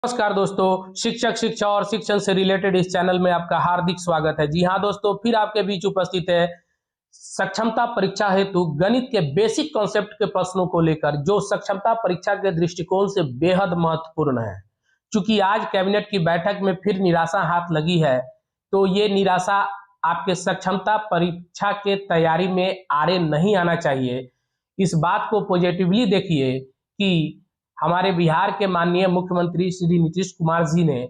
नमस्कार दोस्तों, शिक्षक शिक्षा और शिक्षण से रिलेटेड इस चैनल में आपका हार्दिक स्वागत है। जी हाँ दोस्तों, फिर आपके बीच उपस्थित है सक्षमता परीक्षा हेतु गणित के बेसिक कॉन्सेप्ट के प्रश्नों को लेकर, जो सक्षमता परीक्षा के दृष्टिकोण से बेहद महत्वपूर्ण है। चूंकि आज कैबिनेट की बैठक में फिर निराशा हाथ लगी है, तो ये निराशा आपके सक्षमता परीक्षा के तैयारी में आड़े नहीं आना चाहिए। इस बात को पॉजिटिवली देखिए कि हमारे बिहार के माननीय मुख्यमंत्री श्री नीतीश कुमार जी ने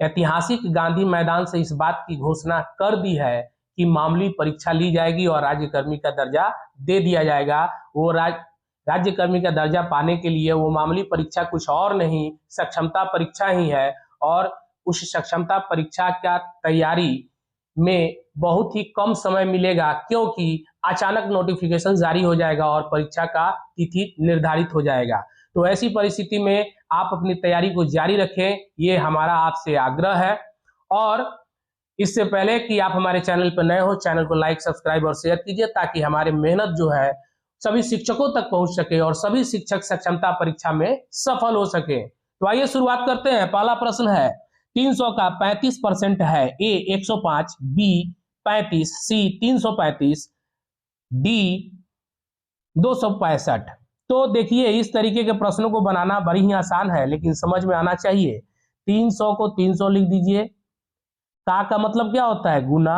ऐतिहासिक गांधी मैदान से इस बात की घोषणा कर दी है कि मामूली परीक्षा ली जाएगी और राज्यकर्मी का दर्जा दे दिया जाएगा। वो राज्यकर्मी का दर्जा पाने के लिए वो मामूली परीक्षा कुछ और नहीं, सक्षमता परीक्षा ही है। और उस सक्षमता परीक्षा का तैयारी में बहुत ही कम समय मिलेगा, क्योंकि अचानक नोटिफिकेशन जारी हो जाएगा और परीक्षा का तिथि निर्धारित हो जाएगा। तो ऐसी परिस्थिति में आप अपनी तैयारी को जारी रखें, ये हमारा आपसे आग्रह है। और इससे पहले कि आप हमारे चैनल पर नए हो, चैनल को लाइक, सब्सक्राइब और शेयर कीजिए, ताकि हमारी मेहनत जो है सभी शिक्षकों तक पहुंच सके और सभी शिक्षक सक्षमता परीक्षा में सफल हो सके। तो आइए शुरुआत करते हैं। पहला प्रश्न है, 300 का 35% है। ए 105, बी 35, सी 335, डी 265। तो देखिए, इस तरीके के प्रश्नों को बनाना बड़ी ही आसान है, लेकिन समझ में आना चाहिए। 300 को 300 लिख दीजिए। का मतलब क्या होता है? गुना।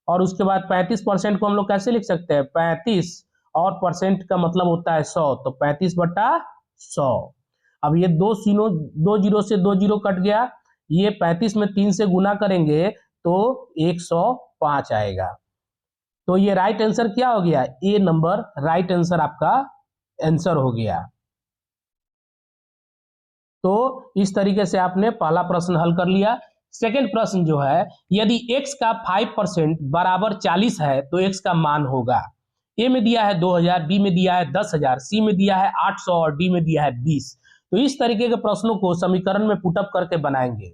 और उसके बाद 35% को हम लोग कैसे लिख सकते हैं? 35 और परसेंट का मतलब होता है 100, तो 35/100। अब ये दो जीरो से 2 जीरो कट गया। ये 35 में 3 से गुना करेंगे तो 105 आएगा। तो ये राइट आंसर क्या हो गया? ए नंबर राइट आंसर आपका आंसर हो गया। तो इस तरीके से आपने पहला प्रश्न हल कर लिया। सेकंड प्रश्न जो है, यदि x का 5% बराबर 40 है तो x का मान होगा। ए में दिया है 2000, बी में दिया है 10,000, सी में दिया है 800 और डी में दिया है 20। तो इस तरीके के प्रश्नों को समीकरण में पुटअप करके बनाएंगे।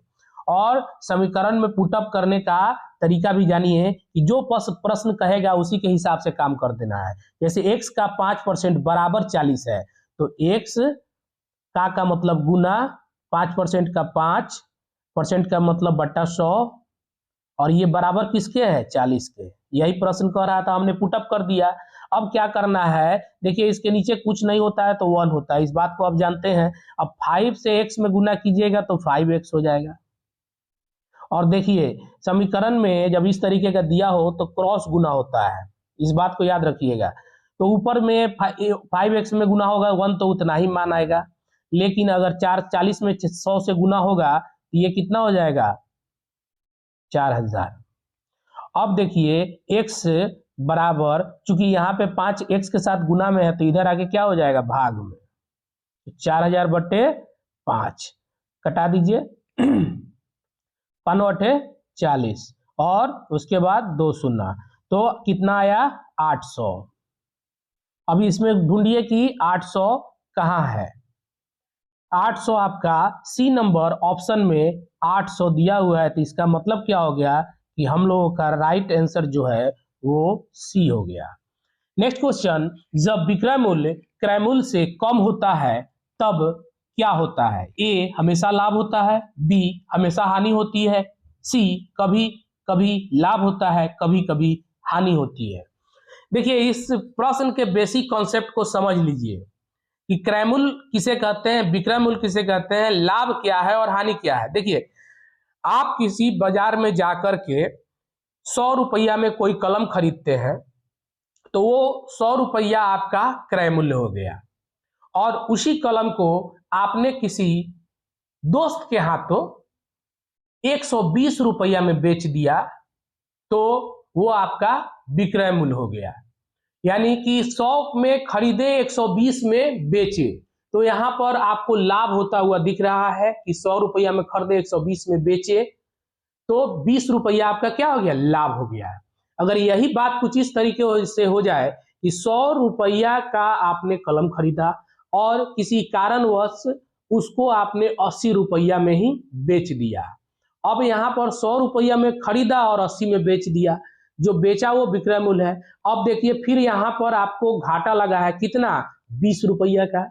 और समीकरण में पुटअप करने का तरीका भी जानिए कि जो प्रश्न कहेगा उसी के हिसाब से काम कर देना है। जैसे x का 5% बराबर 40 है, तो x का मतलब गुना 5% का 5% का मतलब बट्टा 100, और ये बराबर किसके है? 40 के। यही प्रश्न कह रहा था, हमने पुटअप कर दिया। अब क्या करना है? देखिए, इसके नीचे कुछ नहीं होता है तो 1 होता है, इस बात को आप जानते हैं। अब 5 से x में गुना कीजिएगा तो 5x हो जाएगा। और देखिए, समीकरण में जब इस तरीके का दिया हो तो क्रॉस गुना होता है, इस बात को याद रखिएगा। तो ऊपर में 5x में गुना होगा 1 तो उतना ही मान आएगा, लेकिन अगर 40 में 100 से गुना होगा तो ये कितना हो जाएगा? 4000। अब देखिए, x बराबर, चूंकि यहाँ पे 5x के साथ गुना में है तो इधर आके क्या हो जाएगा? भाग में। 4000/5 कटा दीजिए। 5×8=40 और उसके बाद 2 शून्य, तो कितना आया? 800। अभी इसमें ढूंढिए कि 800 कहाँ है। 800 आपका सी नंबर ऑप्शन में 800 दिया हुआ है, तो इसका मतलब क्या हो गया कि हम लोगों का राइट आंसर जो है वो सी हो गया। नेक्स्ट क्वेश्चन, जब विक्रय मूल्य क्रय मूल्य से कम होता है तब क्या होता है? ए हमेशा लाभ होता है, बी हमेशा हानि होती है, सी कभी कभी लाभ होता है, कभी कभी हानि होती है। देखिए, इस प्रश्न के बेसिक कॉन्सेप्ट को समझ लीजिए कि क्रय मूल्य किसे कहते हैं, विक्रय मूल्य किसे कहते हैं, लाभ क्या है और हानि क्या है। देखिए, आप किसी बाजार में जाकर के 100 रुपया में कोई कलम खरीदते हैं, तो वो 100 रुपया आपका क्रय मूल्य हो गया। और उसी कलम को आपने किसी दोस्त के हाथों 120 रुपया में बेच दिया, तो वो आपका विक्रय मूल्य हो गया। यानी कि 100 में खरीदे, 120 में बेचे, तो यहां पर आपको लाभ होता हुआ दिख रहा है कि 100 रुपया में खरीदे, 120 में बेचे, तो 20 रुपया आपका क्या हो गया? लाभ हो गया। अगर यही बात कुछ इस तरीके से हो जाए कि 100 रुपया का आपने कलम खरीदा और किसी कारणवश उसको आपने 80 रुपया में ही बेच दिया। अब यहाँ पर 100 रुपया में खरीदा और 80 में बेच दिया, जो बेचा वो विक्रय मूल्य है। अब देखिए, फिर यहाँ पर आपको घाटा लगा है कितना? 20 रुपया का।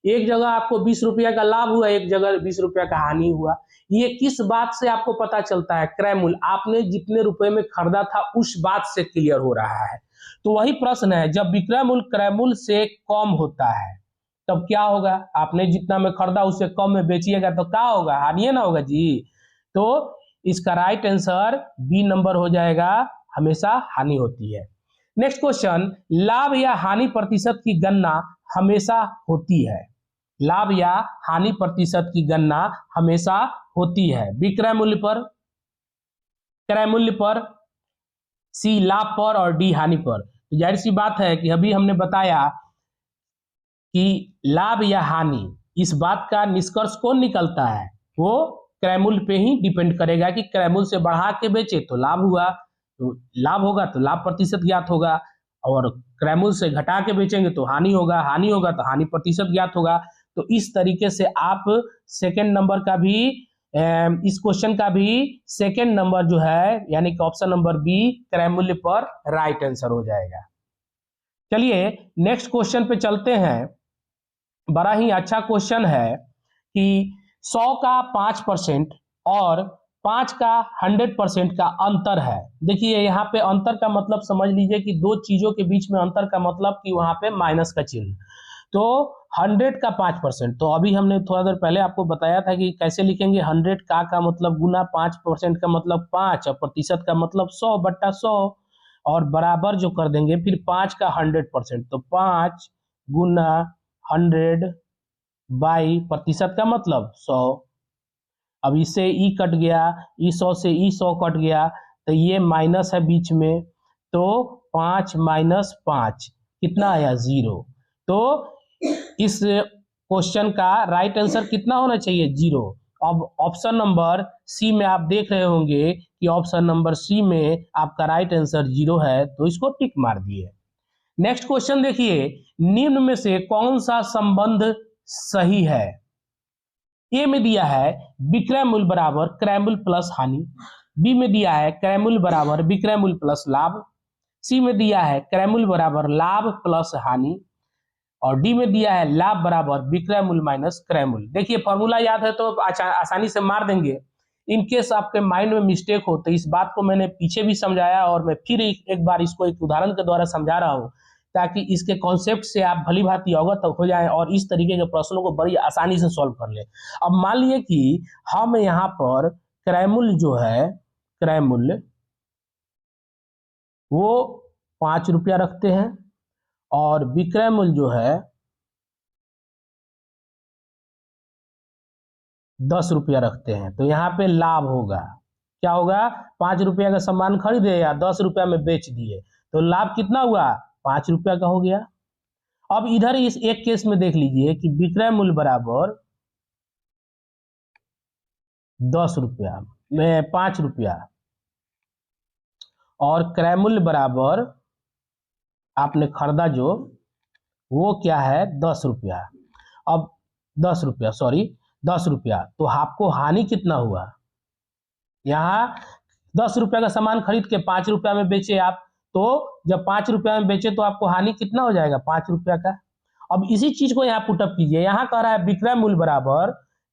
एक जगह आपको 20 रुपया का लाभ हुआ, एक जगह 20 रुपया का हानि हुआ। ये किस बात से आपको पता चलता है? क्रय मूल्य, आपने जितने रुपए में खरीदा था उस बात से क्लियर हो रहा है। तो वही प्रश्न है, जब विक्रय मूल्य क्रय मूल्य से कम होता है तब क्या होगा? आपने जितना में खरीदा उससे कम में बेचिएगा तो क्या होगा? हानि ना होगा जी। तो इसका राइट आंसर बी नंबर हो जाएगा, हमेशा हानि होती है। नेक्स्ट क्वेश्चन, लाभ या हानि प्रतिशत की गणना हमेशा होती है। लाभ या हानि प्रतिशत की गणना हमेशा होती है विक्रय मूल्य पर, क्रय मूल्य पर, सी लाभ पर और डी हानि पर। तो जाहिर सी बात है कि अभी हमने बताया कि लाभ या हानि, इस बात का निष्कर्ष कौन निकलता है? वो क्रय मूल्य पे ही डिपेंड करेगा कि क्रय मूल्य से बढ़ा के बेचे तो लाभ हुआ, तो लाभ होगा तो लाभ प्रतिशत ज्ञात होगा, और क्रय मूल्य से घटा के बेचेंगे तो हानि होगा, हानि होगा तो हानि प्रतिशत ज्ञात होगा। तो इस तरीके से आप सेकेंड नंबर का भी, इस क्वेश्चन का भी सेकेंड नंबर जो है यानी कि ऑप्शन नंबर बी क्रय मूल्य पर राइट आंसर हो जाएगा। चलिए नेक्स्ट क्वेश्चन पे चलते हैं। बड़ा ही अच्छा क्वेश्चन है कि 100 का 5% और 5 का 100% का अंतर है। देखिए यहाँ पे अंतर का मतलब समझ लीजिए कि दो चीजों के बीच में अंतर का मतलब कि वहां पे माइनस का चिन्ह। तो 100 का 5%, तो अभी हमने थोड़ा देर पहले आपको बताया था कि कैसे लिखेंगे। 100 का मतलब गुना 5% का मतलब 5 और प्रतिशत का मतलब 100/100 और बराबर जो कर देंगे फिर 5 का 100%, तो 5 गुना 100 बाई प्रतिशत का मतलब 100। अब इससे ई कट गया, ई 100 से ई 100 कट गया, तो ये माइनस है बीच में, तो 5 माइनस 5 कितना आया? 0। तो इस क्वेश्चन का राइट आंसर कितना होना चाहिए? 0। अब ऑप्शन नंबर सी में आप देख रहे होंगे कि ऑप्शन नंबर सी में आपका राइट आंसर 0 है, तो इसको टिक मार दिए। नेक्स्ट क्वेश्चन देखिए, निम्न में से कौन सा संबंध सही है? ए में दिया है विक्रय मूल्य बराबर क्रय मूल्य प्लस हानि, बी में दिया है क्रय मूल्य बराबर विक्रय मूल्य प्लस लाभ, सी में दिया है क्रय मूल्य बराबर लाभ प्लस हानि, और डी में दिया है लाभ बराबर विक्रय मूल्य माइनस क्रय मूल्य। देखिए फॉर्मूला याद है तो आसानी से मार देंगे। इनकेस आपके माइंड में मिस्टेक हो तो इस बात को मैंने पीछे भी समझाया और मैं फिर एक बार इसको एक उदाहरण के द्वारा समझा रहा हूँ, ताकि इसके कॉन्सेप्ट से आप भली भांति अवगत हो जाएं और इस तरीके के प्रश्नों को बड़ी आसानी से सॉल्व कर लें। अब मान लिए कि हम यहाँ पर क्रय मूल्य जो है, क्रय मूल्य वो 5 रुपया रखते हैं और विक्रय मूल्य जो है 10 रुपया रखते हैं, तो यहाँ पे लाभ होगा। क्या होगा? 5 रुपया का सामान खरीदे या 10 रुपया में बेच दिए, तो लाभ कितना हुआ? 5 रुपया का हो गया। अब इधर इस एक केस में देख लीजिए कि विक्रय मूल्य बराबर 10 रुपया में 5 रुपया और क्रय मूल्य बराबर आपने खरीदा जो वो क्या है? 10 रुपया। अब 10 रुपया, सॉरी 10 रुपया, तो आपको हानि कितना हुआ? यहाँ 10 रुपया का सामान खरीद के 5 रुपया में बेचे आप, तो जब 5 रुपया में बेचे तो आपको हानि कितना हो जाएगा? 5 रुपया का। अब इसी चीज को यहाँ पुटअप कीजिए। यहाँ कह रहा है विक्रय मूल्य बराबर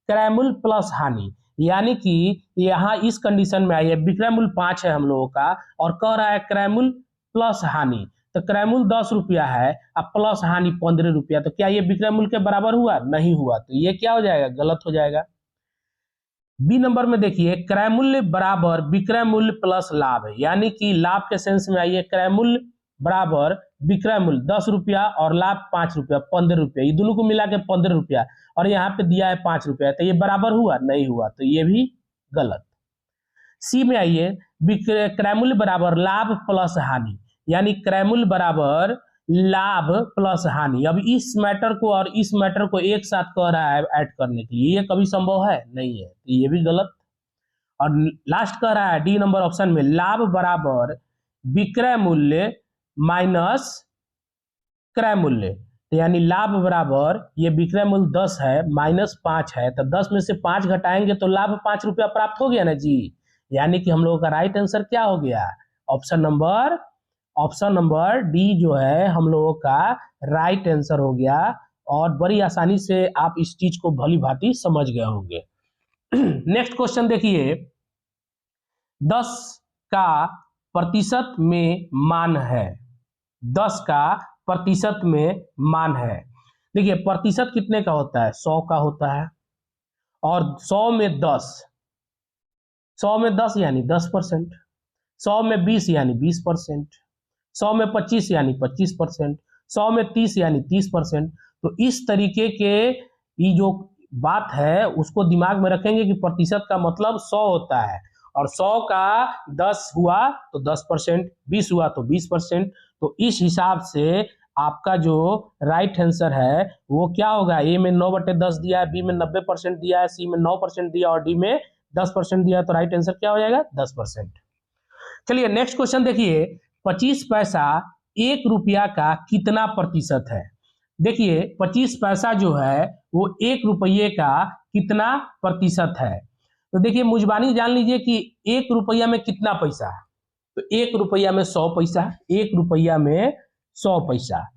क्रय मूल्य प्लस हानि, यानी कि यहाँ इस कंडीशन में आइए, विक्रय मूल्य 5 है हम लोगों का और कह रहा है क्रय मूल्य प्लस हानि, तो क्रय मूल्य 10 रुपया है अब प्लस हानि 15 रुपया, तो क्या ये विक्रय मूल्य के बराबर हुआ? नहीं हुआ, तो ये क्या हो जाएगा? गलत हो जाएगा। बी नंबर में देखिए क्रय मूल्य बराबर विक्रय मूल्य प्लस लाभ है, यानी कि लाभ के सेंस में आइए, क्रय मूल्य बराबर विक्रय मूल्य 10 रुपया और लाभ 5 रुपया 15 रुपया, ये दोनों को मिला के 15 रुपया और यहाँ पे दिया है 5 रुपया, तो ये बराबर हुआ? नहीं हुआ, तो ये भी गलत। सी में आइए, क्रय मूल्य बराबर लाभ प्लस हानि, यानी क्रय मूल्य बराबर लाभ प्लस हानि। अब इस मैटर को और इस मैटर को एक साथ कह रहा है ऐड करने के लिए, ये कभी संभव है? नहीं है, तो ये भी गलत। और लास्ट कह रहा है डी नंबर ऑप्शन में लाभ बराबर विक्रय मूल्य माइनस क्रय मूल्य, तो यानी लाभ बराबर ये विक्रय मूल्य 10 है माइनस 5 है, तो 10 में से 5 घटाएंगे तो लाभ 5 रुपया प्राप्त हो गया ना जी। यानी कि हम लोगों का राइट आंसर क्या हो गया? ऑप्शन नंबर डी जो है हम लोगों का राइट आंसर हो गया, और बड़ी आसानी से आप इस चीज को भली भांति समझ गए होंगे। नेक्स्ट क्वेश्चन देखिए, 10 का प्रतिशत में मान है, 10 का प्रतिशत में मान है। देखिए प्रतिशत कितने का होता है, 100 का होता है, और 100 में 10, 100 में 10 यानी 10%, 100 में 20 यानी 20%, 100 में 25 यानी 25%, 100 में 30 यानी 30%। तो इस तरीके के ये जो बात है उसको दिमाग में रखेंगे कि प्रतिशत का मतलब 100 होता है, और 100 का 10 हुआ तो 10%, 20 हुआ तो 20%। तो इस हिसाब से आपका जो राइट आंसर है वो क्या होगा, ए में 9/10 दिया है, बी में 90% दिया है, सी में 9% दिया और डी में 10% दिया है, तो राइट आंसर क्या हो जाएगा, 10%। चलिए नेक्स्ट क्वेश्चन देखिए, 25 पैसा 1 रुपया का कितना प्रतिशत है। देखिए 25 पैसा जो है वो 1 रुपये का कितना प्रतिशत है। तो देखिए मुजबानी जान लीजिए कि 1 रुपया में कितना पैसा है, तो 1 रुपया में 100 पैसा, 1 रुपया में 100 पैसा,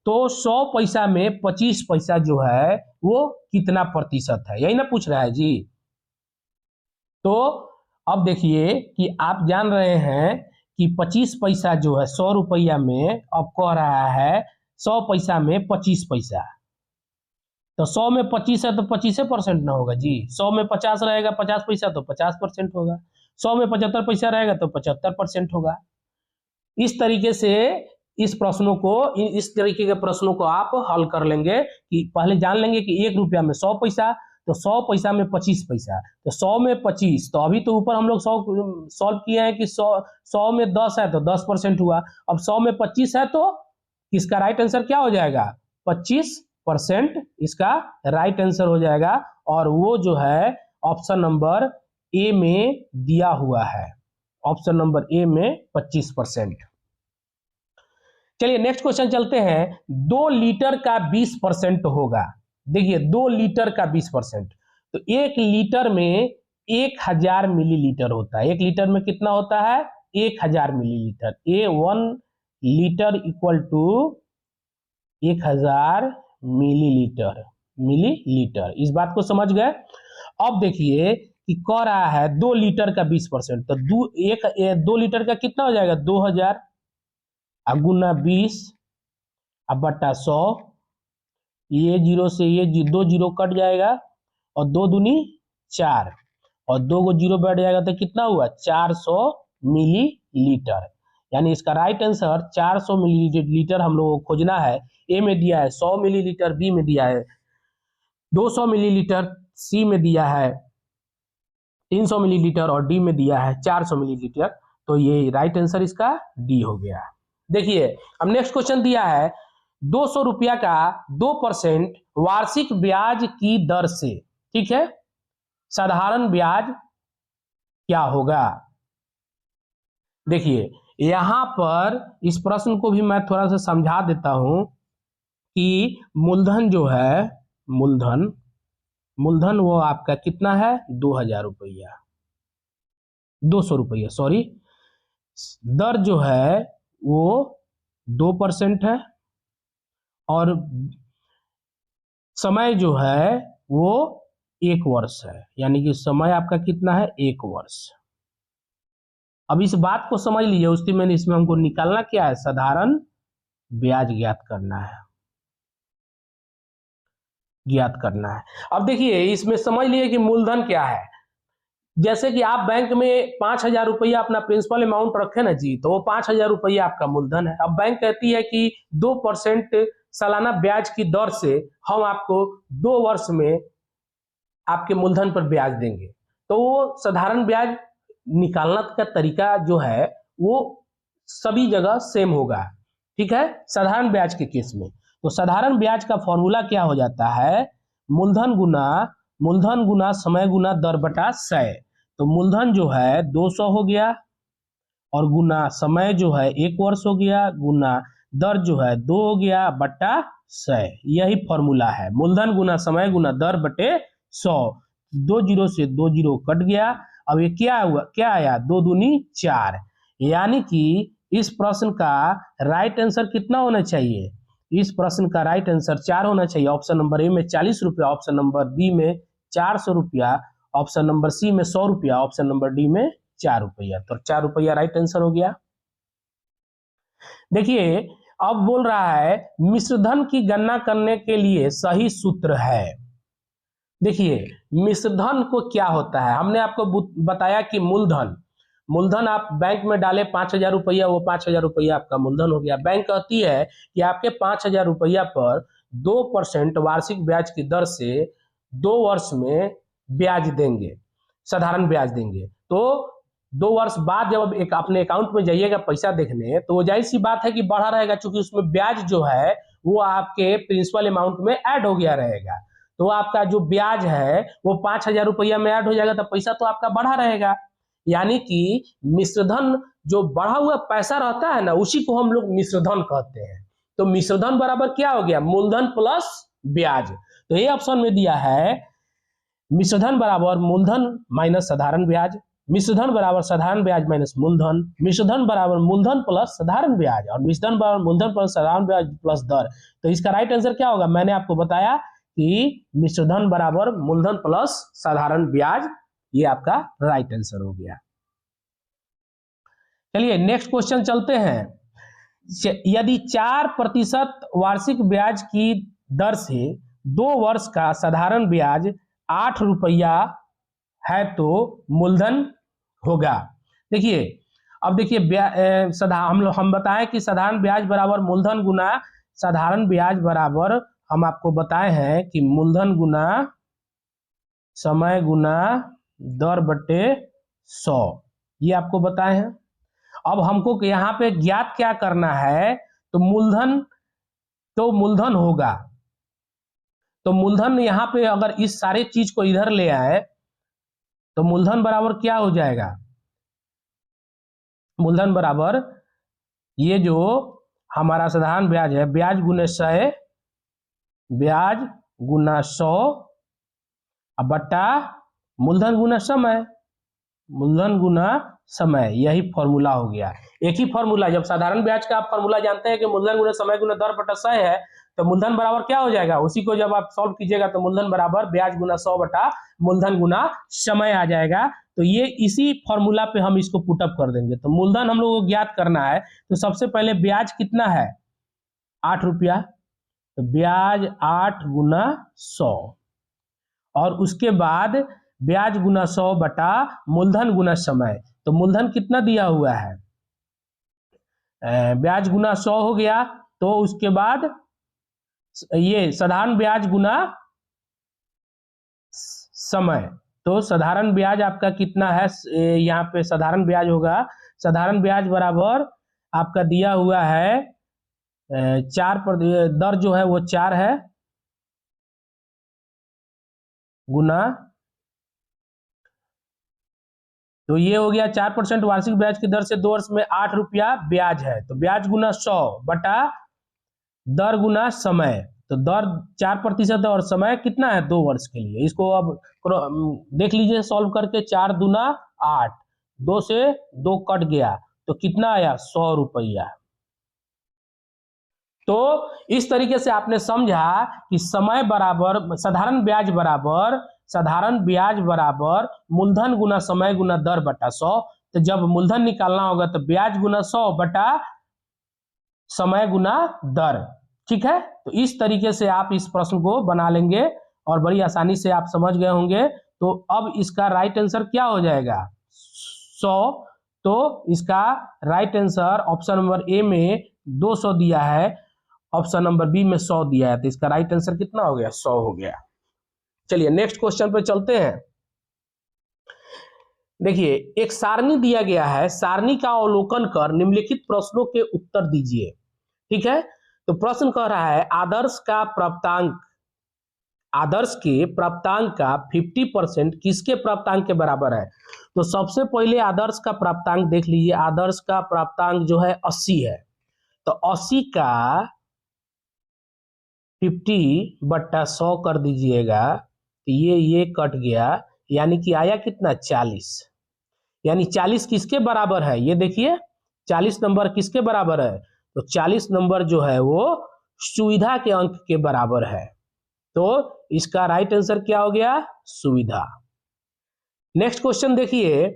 तो 100 पैसा में 25 पैसा जो है वो कितना प्रतिशत है, यही ना पूछ रहा है जी। तो अब देखिए कि आप जान रहे हैं कि 25 पैसा जो है 100 रुपया में, अब कह रहा है 100 पैसा में 25 पैसा, तो 100 में 25 है तो 25% ना होगा जी। 100 में 50 रहेगा 50 पैसा तो 50% होगा, 100 में 75 पैसा रहेगा तो 75% होगा। इस तरीके से इस प्रश्नों को, इस तरीके के प्रश्नों को आप हल कर लेंगे कि पहले जान लेंगे कि 1 रुपया में 100 पैसा, तो 100 पैसा में 25 पैसा, तो 100 में 25, तो अभी तो ऊपर हम लोग 100 सॉल्व किए हैं कि 100 में 10 है तो 10% हुआ। अब 100 में 25 है तो इसका राइट आंसर क्या हो जाएगा, 25% इसका राइट आंसर हो जाएगा, और वो जो है ऑप्शन नंबर ए में दिया हुआ है, ऑप्शन नंबर ए में 25%। चलिए नेक्स्ट क्वेश्चन चलते हैं, 2 लीटर का 20% होगा। देखिए 2 लीटर का 20%, तो 1 लीटर में 1000 मिलीलीटर होता है। 1 लीटर में कितना होता है, 1000 millilitre. 1 litre equal to 1000 millilitre. इस बात को समझ गए। अब देखिए कि कह रहा है 2 लीटर का 20%, तो 2 लीटर का कितना हो जाएगा, 2000 गुना 20 अब बट्टा 100, ये जीरो से ये 2 जीरो कट जाएगा, और 2 दूनी 4, और 2 को जीरो बैठ जाएगा तो कितना हुआ, 400 मिलीलीटर। यानी इसका राइट आंसर 400 मिलीलीटर हम लोगों को खोजना है। ए में दिया है 100 मिलीलीटर, बी में दिया है 200 मिलीलीटर, सी में दिया है 300 मिलीलीटर और डी में दिया है 400 मिलीलीटर। तो ये राइट आंसर इसका डी हो गया। देखिए अब नेक्स्ट क्वेश्चन दिया है, 200 रुपया का 2% वार्षिक ब्याज की दर से, ठीक है, साधारण ब्याज क्या होगा। देखिए यहां पर इस प्रश्न को भी मैं थोड़ा सा समझा देता हूं कि मूलधन जो है, मूलधन वो आपका कितना है, 2000 रुपया, 200 रुपया सॉरी। दर जो है वो 2% है, और समय जो है वो 1 वर्ष है, यानी कि समय आपका कितना है, 1 वर्ष। अब इस बात को समझ लीजिए, उसकी मैंने इसमें हमको निकालना क्या है, साधारण ब्याज ज्ञात करना है, अब देखिए इसमें समझ लीजिए कि मूलधन क्या है। जैसे कि आप बैंक में 5000 रुपया अपना प्रिंसिपल अमाउंट रखे ना जी, तो वो 5000 रुपया आपका मूलधन है। अब बैंक कहती है कि 2% सालाना ब्याज की दर से हम आपको 2 वर्ष में आपके मूलधन पर ब्याज देंगे, तो वो साधारण ब्याज निकालना का तरीका जो है वो सभी जगह सेम होगा, ठीक है, साधारण ब्याज के केस में। तो साधारण ब्याज का फॉर्मूला क्या हो जाता है, मूलधन गुना समय गुना दर बटा 100। तो मूलधन जो है 200 हो गया, और गुना समय जो है 1 वर्ष हो गया, गुना दर जो है 2 हो गया, बट्टा 100। यही फॉर्मूला है, मूलधन गुना समय गुना दर बटे 100। 2 जीरो से 2 जीरो कट गया। अब ये क्या हुआ, क्या आया, 2 दूनी 4। यानी कि इस प्रश्न का राइट आंसर कितना होना चाहिए, इस प्रश्न का राइट आंसर 4 होना चाहिए। ऑप्शन नंबर ए में 40 रुपया, ऑप्शन नंबर बी में 400 रुपया, ऑप्शन नंबर सी में 100 रुपया, ऑप्शन नंबर डी में 4 रुपया। तो 4 रुपया राइट आंसर हो गया। देखिए अब बोल रहा है मिश्रधन की गणना करने के लिए सही सूत्र है। देखिए मिश्रधन को क्या होता है, हमने आपको बताया कि मूलधन आप बैंक में डाले 5,000 रुपया, वो 5,000 रुपया आपका मूलधन हो गया। बैंक कहती है कि आपके 5,000 रुपया पर 2% वार्षिक ब्याज की दर से 2 वर्ष में ब्याज देंगे, साधारण ब्याज देंगे। तो 2 वर्ष बाद जब एक अपने अकाउंट में जाइएगा पैसा देखने, तो वो जाहिर सी बात है कि बढ़ा रहेगा, क्योंकि उसमें ब्याज जो है वो आपके प्रिंसिपल अमाउंट में ऐड हो गया रहेगा। तो आपका जो ब्याज है वो 5,000 रुपया में ऐड हो जाएगा, तो पैसा तो आपका बढ़ा रहेगा। यानी कि मिश्रधन जो बढ़ा हुआ पैसा रहता है ना, उसी को हम लोग मिश्रधन कहते हैं। तो मिश्रधन बराबर क्या हो गया, मूलधन प्लस ब्याज। तो ये ऑप्शन में दिया है मिश्रधन बराबर मूलधन माइनस साधारण ब्याज, मिश्रधन बराबर साधारण ब्याज माइनस मूलधन, मिश्रधन बराबर मूलधन प्लस साधारण ब्याज, और मिश्रधन बराबर मूलधन प्लस साधारण ब्याज प्लस दर। तो इसका राइट आंसर क्या होगा, मैंने आपको बताया कि मिश्रधन बराबर मूलधन प्लस साधारण ब्याज, ये आपका राइट आंसर हो गया। चलिए नेक्स्ट क्वेश्चन चलते हैं। यदि 4% वार्षिक ब्याज की दर से 2 वर्ष का साधारण ब्याज 8 रुपया है तो मूलधन होगा। देखिए अब देखिए हम बताएं कि साधारण ब्याज बराबर मूलधन गुना साधारण ब्याज बराबर, हम आपको बताए हैं कि मूलधन गुना समय गुना दर बटे 100, ये आपको बताए हैं। अब हमको यहाँ पे ज्ञात क्या करना है, तो मूलधन होगा। तो मूलधन यहाँ पे अगर इस सारे चीज को इधर ले आए तो मूलधन बराबर क्या हो जाएगा, मूलधन बराबर ये जो हमारा साधारण ब्याज है, ब्याज गुना 100, ब्याज गुना 100 बट्टा मूलधन गुना समय, मूलधन गुना समय, यही फॉर्मूला हो गया। एक ही फॉर्मूला, जब साधारण ब्याज का आप फॉर्मूला जानते हैं कि मूलधन गुना समय गुना दर बटा 100 है, तो मूलधन बराबर क्या हो जाएगा, उसी को जब आप सॉल्व कीजिएगा तो मूलधन बराबर ब्याज गुना 100 बटा मूलधन गुना समय आ जाएगा। तो ये इसी फॉर्मूला पे हम इसको पुटअप कर देंगे। तो मूलधन हम लोगों को ज्ञात करना है, तो सबसे पहले ब्याज कितना है, 8 रुपया, तो ब्याज 8 गुना 100, और उसके बाद ब्याज गुना 100 बटा मूलधन गुना समय। तो मूलधन कितना दिया हुआ है, ब्याज गुना 100 हो गया, तो उसके बाद ये साधारण ब्याज गुना समय। तो साधारण ब्याज आपका कितना है, यहाँ पे साधारण ब्याज होगा, साधारण ब्याज बराबर आपका दिया हुआ है 4 पर, दर जो है वो 4 है, गुना, तो ये हो गया 4% वार्षिक ब्याज की दर से 2 वर्ष में 8 रुपया ब्याज है। तो ब्याज गुना 100 बटा दर गुना समय, तो दर 4% है और समय कितना है 2 वर्ष के लिए। इसको अब देख लीजिए सॉल्व करके, 4 दूना 8, 2 से 2 कट गया, तो कितना आया 100 रुपया। तो इस तरीके से आपने समझा कि समय बराबर साधारण ब्याज बराबर मूलधन गुना समय गुना दर बटा 100। तो जब मूलधन निकालना होगा तो ब्याज गुना 100 बटा समय गुना दर, ठीक है। तो इस तरीके से आप इस प्रश्न को बना लेंगे और बड़ी आसानी से आप समझ गए होंगे। तो अब इसका राइट आंसर क्या हो जाएगा, 100। तो इसका right answer option number A में 200 दिया है, ऑप्शन नंबर बी में 100 दिया है, तो इसका राइट आंसर कितना हो गया, 100 हो गया। चलिए नेक्स्ट क्वेश्चन पे चलते हैं। देखिए एक सारणी दिया गया है, सारणी का अवलोकन कर निम्नलिखित प्रश्नों के उत्तर दीजिए, ठीक है। तो प्रश्न कह रहा है आदर्श के प्राप्तांक का 50% किसके प्राप्तांक के बराबर है। तो सबसे पहले आदर्श का प्राप्तांक देख लीजिए, आदर्श का प्राप्तांक जो है 80 है, तो 80 का 50/100 कर दीजिएगा, तो ये कट गया, यानी कि आया कितना 40, यानी 40 किसके बराबर है, ये देखिए 40 नंबर किसके बराबर है, तो 40 नंबर जो है वो सुविधा के अंक के बराबर है। तो इसका राइट आंसर क्या हो गया? सुविधा। नेक्स्ट क्वेश्चन देखिए,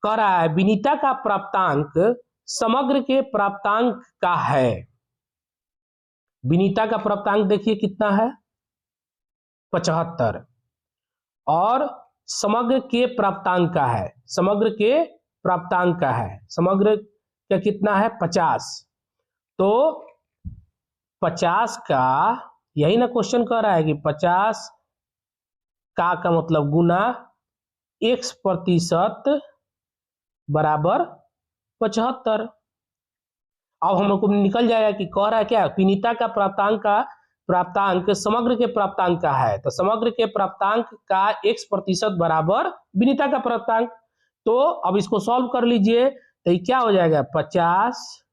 कह रहा है विनीता का प्राप्तांक समग्र के प्राप्तांक का है। विनीता का प्राप्तांक देखिए कितना है? 75। और समग्र के प्राप्तांक का है, समग्र के प्राप्तांक का है, समग्र का कितना है? 50। तो 50 का, यही ना क्वेश्चन कह रहा है कि 50 का मतलब गुना x% बराबर 75। अब हम लोग को निकल जाएगा कि कह रहा है क्या? विनीता का प्राप्तांक समग्र के प्राप्तांक का है, तो समग्र के प्राप्तांक का x% बराबर विनीता का प्राप्तांक। तो अब इसको सॉल्व कर लीजिए, तो ये क्या हो जाएगा? 50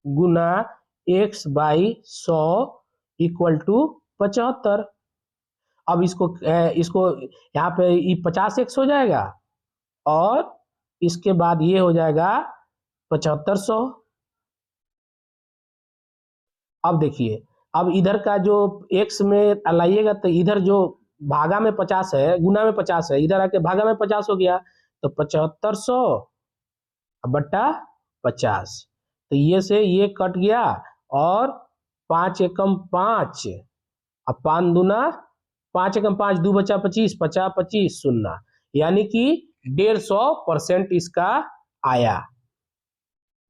गुना x/100 इक्वल टू 75। अब इसको यहाँ पे ये 50x हो जाएगा और इसके बाद ये हो जाएगा 7500। अब देखिए, अब इधर का जो x में लाइएगा तो इधर जो भागा में 50 है, गुना में 50 है, इधर आके भागा में 50 हो गया, तो 7500 बटा 50। तो ये से ये कट गया और 5 एकम 5 अब 5 दूना 5 एकम 5, 2 बचा 25, 50 25 0, यानी कि 150% इसका आया।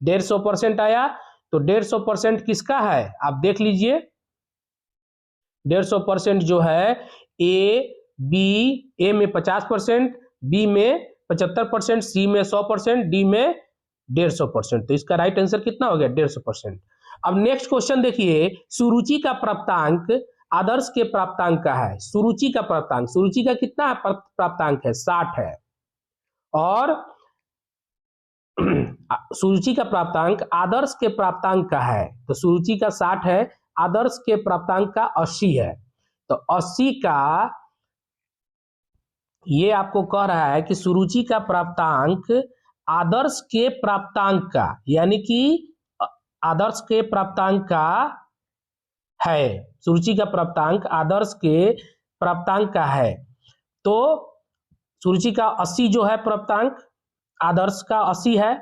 150% आया। तो 150% किसका है आप देख लीजिए। 150% जो है ए में 50%, बी में 75%, सी में 100%, डी में 150%। तो इसका राइट आंसर कितना हो गया? 150%। अब नेक्स्ट क्वेश्चन देखिए, सुरुचि का प्राप्तांक आदर्श के प्राप्तांक का है। सुरुचि का प्राप्तांक, सुरुचि का कितना प्राप्तांक है? 60 है। और सुरुचि का प्राप्तांक आदर्श के प्राप्तांक का है, तो सुरुचि का 60 है, आदर्श के प्राप्तांक का 80 है। तो 80 का ये आपको कह रहा है कि सुरुचि का प्राप्तांक आदर्श के प्राप्तांक का, यानी कि आदर्श के प्राप्तांक का है, सुरुचि का प्राप्तांक आदर्श के प्राप्तांक का है। तो सुरुचि का 80 जो है प्राप्तांक, आदर्श का 80 है,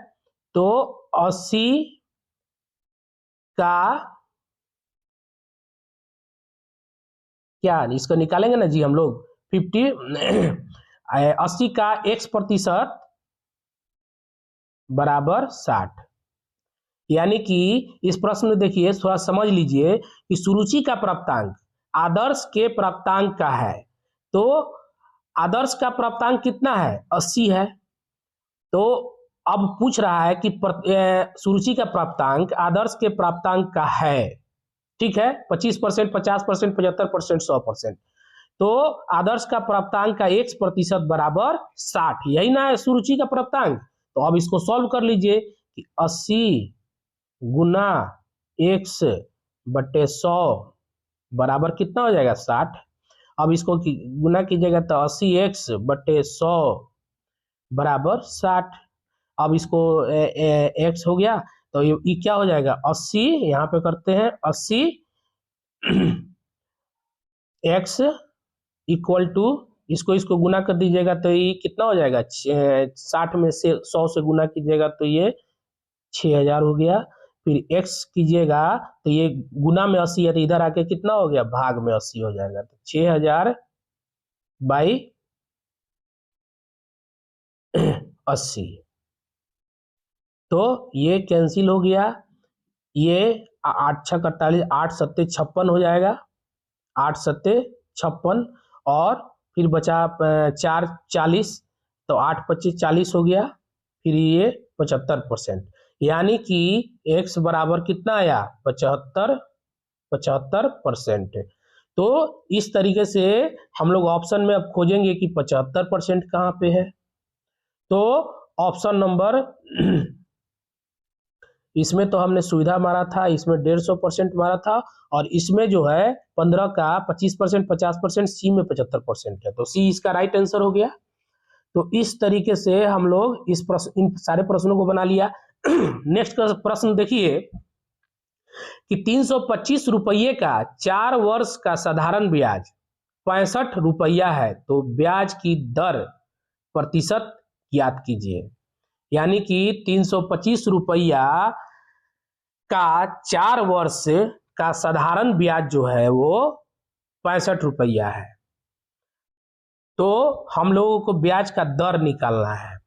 तो 80 का क्या इसको निकालेंगे ना जी हम लोग 80 का x% बराबर 60। यानी कि इस प्रश्न में देखिए, थोड़ा समझ लीजिए कि सुरुचि का प्राप्तांक आदर्श के प्राप्तांक का है। तो आदर्श का प्राप्तांक कितना है? 80 है। तो अब पूछ रहा है कि सुरुचि का प्राप्तांक आदर्श के प्राप्तांक का है, ठीक है, 25%, 50%, 75%, 100%। तो आदर्श का प्राप्तांक का x% बराबर 60, यही ना है सुरुचि का प्राप्तांक। तो अब इसको सॉल्व कर लीजिए कि 80 गुना x/100 बराबर कितना हो जाएगा? 60। अब इसको गुना कीजिएगा तो 80x/100 बराबर 60। अब इसको x हो गया, तो ये क्या हो जाएगा? 80, यहाँ पे करते हैं 80 x इक्वल टू, इसको गुना कर दीजिएगा तो ये कितना हो जाएगा? 60 में से 100 से गुना कीजिएगा तो ये 6000 हो गया। फिर x कीजिएगा तो ये गुना में 80 है, तो इधर आके कितना हो गया? भाग में 80 हो जाएगा। तो 6000 बाई 80, तो ये कैंसिल हो गया। ये 8 6 48, 8 7 56 हो जाएगा, 8 7 56, और फिर बचा 4 40, तो 8 25 40 हो गया। फिर ये 75%, यानी कि x बराबर कितना आया? 75%। तो इस तरीके से हम लोग ऑप्शन में अब खोजेंगे कि 75% कहाँ पे है। तो ऑप्शन नंबर इसमें तो हमने सुविधा मारा था, इसमें 150% मारा था, और इसमें जो है 15 का 25%, 50%, सी में 75% है। तो सी इसका राइट आंसर हो गया। तो इस तरीके से हम लोग इन सारे प्रश्नों को बना लिया। नेक्स्ट प्रश्न देखिए, कि 325 रुपये का 4 वर्ष का साधारण ब्याज 65 रुपया है, तो ब्याज की दर प्रतिशत ज्ञात कीजिए। यानी कि 325 रुपया का 4 वर्ष का साधारण ब्याज जो है वो 65 रुपया है, तो हम लोगों को ब्याज का दर निकालना है।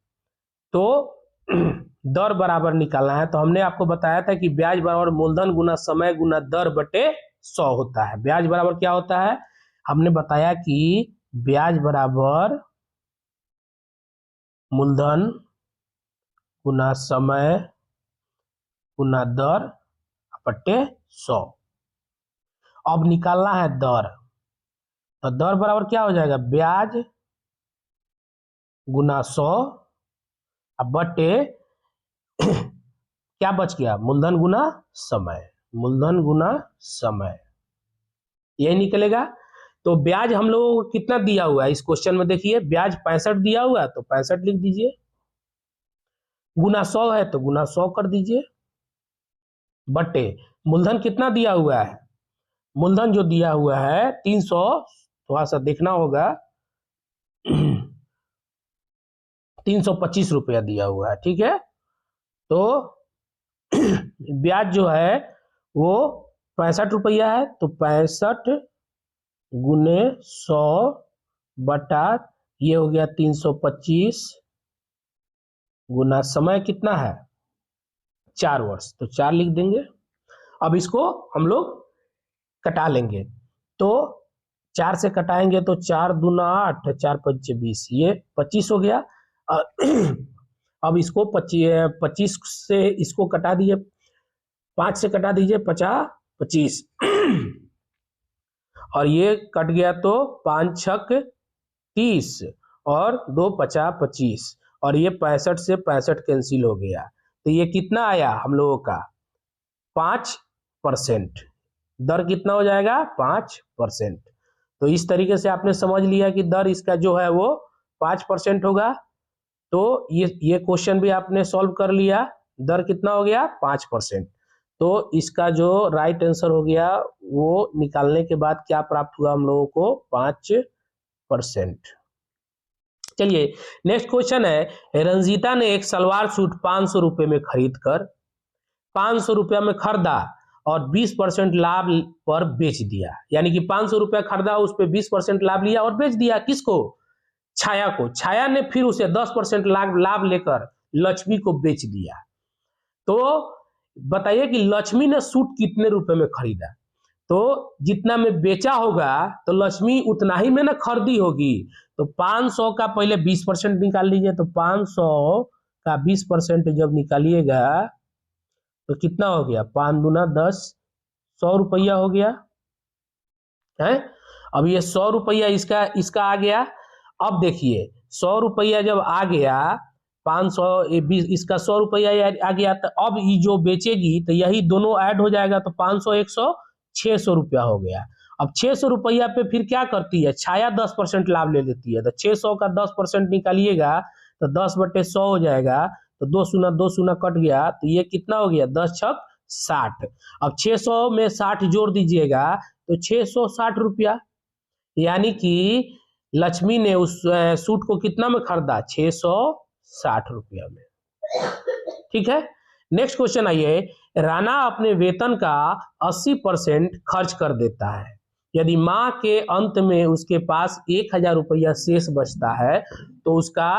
तो दर बराबर निकालना है, तो हमने आपको बताया था कि ब्याज बराबर मूलधन गुना समय गुना दर बटे 100 होता है। ब्याज बराबर क्या होता है, हमने बताया कि ब्याज बराबर मूलधन गुना समय गुना दर बटे 100। अब निकालना है दर, तो दर बराबर क्या हो जाएगा, ब्याज गुना 100 अब बटे क्या बच गया, मूलधन गुना समय, मूलधन गुना समय, यही निकलेगा। तो ब्याज हम लोगों को कितना दिया हुआ है इस क्वेश्चन में, देखिए ब्याज 65 दिया हुआ है तो 65 लिख दीजिए, गुना 100 है तो गुना 100 कर दीजिए, बटे मूलधन कितना दिया हुआ है, मूलधन जो दिया हुआ है 300, थोड़ा सा देखना होगा 325 रुपया दिया हुआ है, ठीक है। तो ब्याज जो है वो 65 रुपया है, तो 65 गुने 100 बटा ये हो गया 325 गुना समय कितना है 4 वर्ष, तो 4 लिख देंगे। अब इसको हम लोग कटा लेंगे, तो 4 से कटाएंगे तो 4 दूना 8, 4 पंचे 20, ये 25 हो गया। अब इसको 25 से इसको कटा दीजिए, 5 से कटा दीजिए 50 25 और ये कट गया तो 5 छक 30 और 2 50 25 और ये 65 से 65 कैंसिल हो गया, तो ये कितना आया हम लोगों का 5%। दर कितना हो जाएगा 5%। तो इस तरीके से आपने समझ लिया कि दर इसका जो है वो 5% होगा। तो ये क्वेश्चन भी आपने सॉल्व कर लिया, दर कितना हो गया 5%। तो इसका जो राइट आंसर हो गया वो निकालने के बाद क्या प्राप्त हुआ हम लोगों को 5%। चलिए नेक्स्ट क्वेश्चन है, रंजीता ने एक सलवार सूट 500 रुपये में खरीद कर 500 रुपया में खरीदा और 20% लाभ पर बेच दिया। यानी कि 500 रुपया खरीदा, उस पर 20% लाभ लिया और बेच दिया, किसको, छाया को। छाया ने फिर उसे 10% लाभ लेकर लक्ष्मी को बेच दिया। तो बताइए कि लक्ष्मी ने सूट कितने रुपए में खरीदा, तो जितना में बेचा होगा तो लक्ष्मी उतना ही में ना खरीदी होगी। तो 500 का पहले 20% निकाल लीजिए, तो 500 का 20% जब निकालिएगा तो कितना हो गया, 5 दूना 10, 100 रुपया हो गया है। अब ये 100 रुपया इसका आ गया। अब देखिए 100 रुपया जब आ गया, 500 इसका 100 रुपया आ गया, तो अब ये जो बेचेगी तो यही दोनों ऐड हो जाएगा, तो 500 100 600 रुपया हो गया। अब 600 रुपया पे फिर क्या करती है, छाया 10% लाभ ले लेती है, तो 600 का 10% निकालिएगा तो 10 बटे 100 हो जाएगा, तो 2 शून्य कट गया, तो ये कितना हो गया 10 छक 60। अब 600 में 60 जोड़ दीजिएगा तो 660 रुपया। यानी कि लक्ष्मी ने उस सूट को कितना में खरीदा, 660 रुपया में। ठीक है, नेक्स्ट क्वेश्चन आइए, राणा अपने वेतन का 80% खर्च कर देता है। यदि माह के अंत में उसके पास 1000 रुपया शेष बचता है तो उसका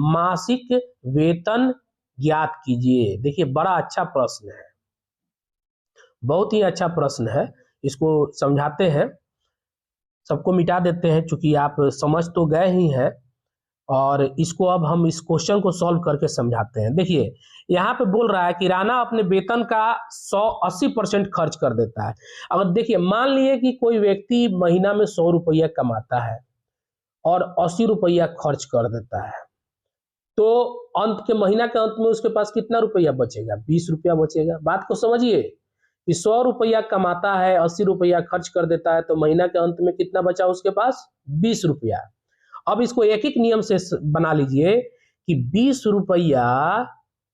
मासिक वेतन ज्ञात कीजिए। देखिए बड़ा अच्छा प्रश्न है, बहुत ही अच्छा प्रश्न है, इसको समझाते हैं, सबको मिटा देते हैं, चूंकि आप समझ तो गए ही हैं, और इसको अब हम इस क्वेश्चन को सॉल्व करके समझाते हैं। देखिए यहाँ पे बोल रहा है कि राणा अपने वेतन का 80% खर्च कर देता है। अगर देखिए मान लिए कि कोई व्यक्ति महीना में 100 रुपया कमाता है और 80 रुपया खर्च कर देता है, तो अंत के महीना के अंत में उसके पास कितना रुपया बचेगा, 20 रुपया बचेगा। बात को समझिए कि 100 रुपया कमाता है, 80 रुपया खर्च कर देता है, तो महीना के अंत में कितना बचा उसके पास, 20 रुपया। अब इसको एक एक नियम से बना लीजिए कि 20 रुपया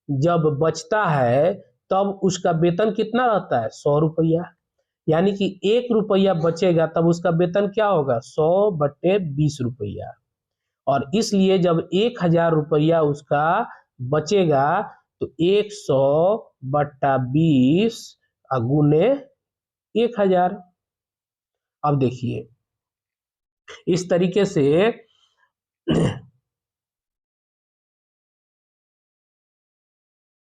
जब बचता है तब उसका वेतन कितना रहता है 100 रुपया, यानी कि 1 रुपया बचेगा तब उसका वेतन क्या होगा 100/20 रुपया। और इसलिए जब 1000 रुपया उसका बचेगा तो 100/20 गुने 1000। अब देखिए इस तरीके से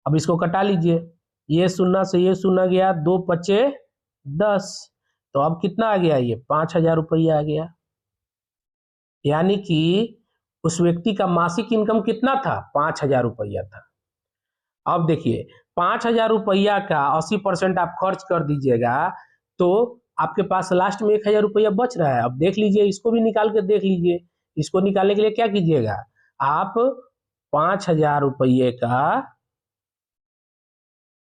अब इसको कटा लीजिए, ये शून्य से ये शून्य गया, 2 पचे 10, तो अब कितना आ गया, ये 5000 रुपया आ गया। यानी कि उस व्यक्ति का मासिक इनकम कितना था 5000 रुपया था। अब देखिए 5000 रुपया का 80% आप खर्च कर दीजिएगा तो आपके पास लास्ट में 1000 रुपया बच रहा है। अब देख लीजिए, इसको भी निकाल के देख लीजिए। इसको निकालने के लिए क्या कीजिएगा, आप 5000 रुपये का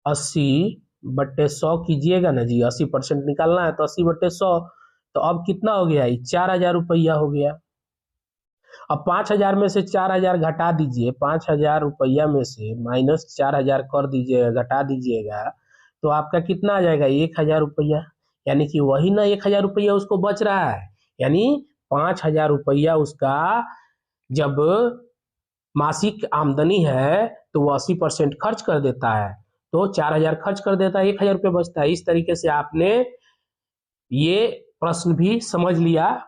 80/100 कीजिएगा ना जी, 80% निकालना है तो 80/100, तो अब कितना हो गया, 4000 रुपया हो गया। अब 5000 में से 4000 घटा दीजिए, 5000 रुपया में से -4000 कर दीजिएगा, घटा दीजिएगा, तो आपका कितना आ जाएगा 1000 रुपया। यानी कि वही ना 1000 रुपया उसको बच रहा है, यानी 5000 रुपया उसका जब मासिक आमदनी है तो वो 80% खर्च कर देता है, तो 4000 खर्च कर देता है, 1000 रुपया बचता है। इस तरीके से आपने ये प्रश्न भी समझ लिया।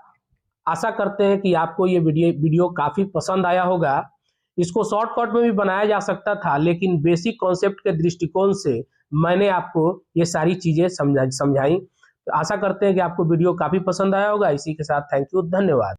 आशा करते हैं कि आपको ये वीडियो काफ़ी पसंद आया होगा। इसको शॉर्टकट में भी बनाया जा सकता था, लेकिन बेसिक कॉन्सेप्ट के दृष्टिकोण से मैंने आपको ये सारी चीज़ें समझाई। तो आशा करते हैं कि आपको वीडियो काफ़ी पसंद आया होगा। इसी के साथ थैंक यू, धन्यवाद।